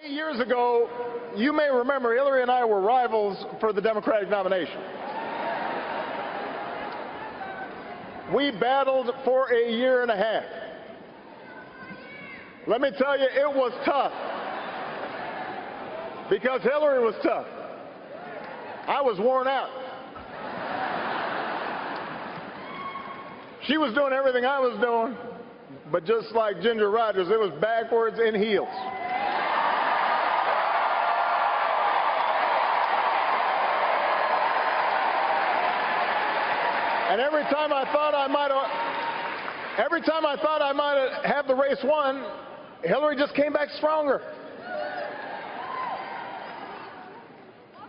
Years ago, you may remember Hillary and I were rivals for the Democratic nomination. We battled for a year and a half. Let me tell you, it was tough. Because Hillary was tough. I was worn out. She was doing everything I was doing, but just like Ginger Rogers, it was backwards in heels. And every time I thought I might have the race won, Hillary just came back stronger.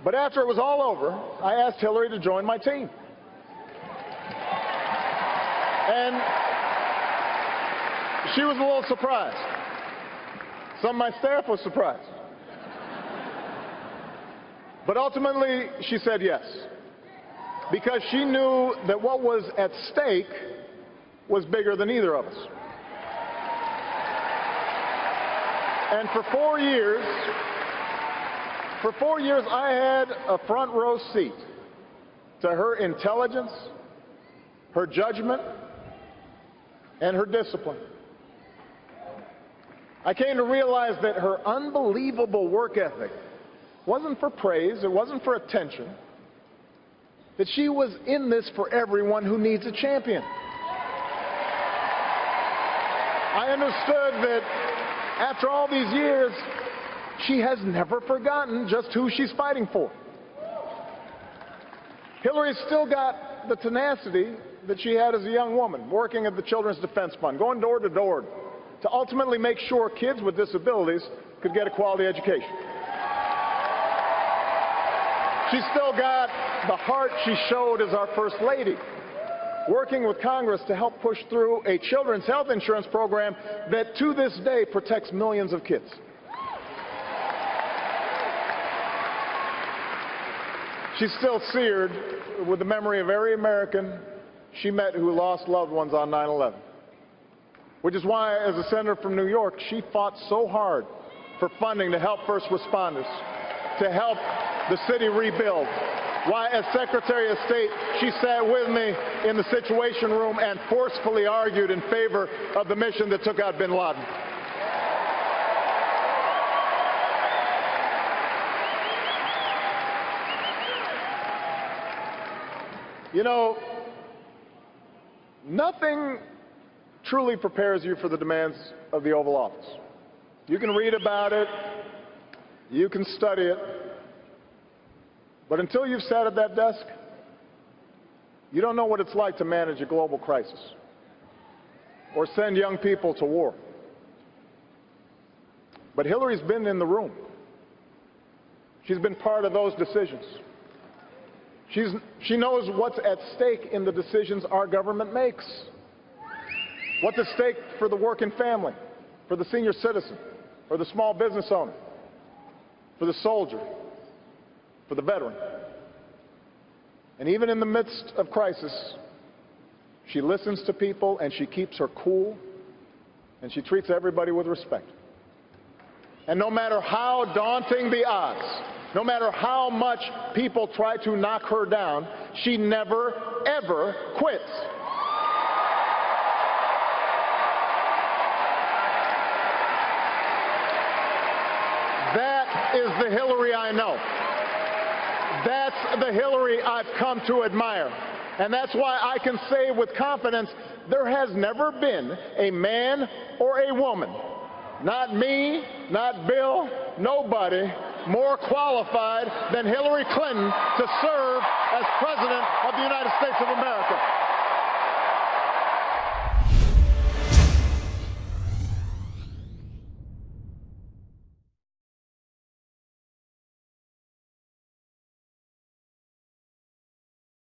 But after it was all over, I asked Hillary to join my team. And she was a little surprised. Some of my staff was surprised. But ultimately, she said yes. Because she knew that what was at stake was bigger than either of us. And for 4 years, I had a front row seat to her intelligence, her judgment, and her discipline. I came to realize that her unbelievable work ethic wasn't for praise, it wasn't for attention, that she was in this for everyone who needs a champion. I understood that after all these years, she has never forgotten just who she's fighting for. Hillary's still got the tenacity that she had as a young woman, working at the Children's Defense Fund, going door to door to ultimately make sure kids with disabilities could get a quality education. She's still got the heart she showed as our First Lady, working with Congress to help push through a children's health insurance program that to this day protects millions of kids. She's still seared with the memory of every American she met who lost loved ones on 9/11. Which is why, as a senator from New York, she fought so hard for funding to help first responders, to help the city rebuild. Why, as Secretary of State, she sat with me in the Situation Room and forcefully argued in favor of the mission that took out bin Laden. You know, nothing truly prepares you for the demands of the Oval Office. You can read about it, you can study it, but until you've sat at that desk, you don't know what it's like to manage a global crisis or send young people to war. But Hillary's been in the room. She's been part of those decisions. She knows what's at stake in the decisions our government makes. What's at stake for the working family, for the senior citizen, for the small business owner, for the soldier, for the veteran. And even in the midst of crisis, she listens to people and she keeps her cool and she treats everybody with respect. And no matter how daunting the odds, no matter how much people try to knock her down, she never, ever quits. That is the Hillary I know. That's the Hillary I've come to admire. And that's why I can say with confidence, there has never been a man or a woman, not me, not Bill, nobody, more qualified than Hillary Clinton to serve as President of the United States of America.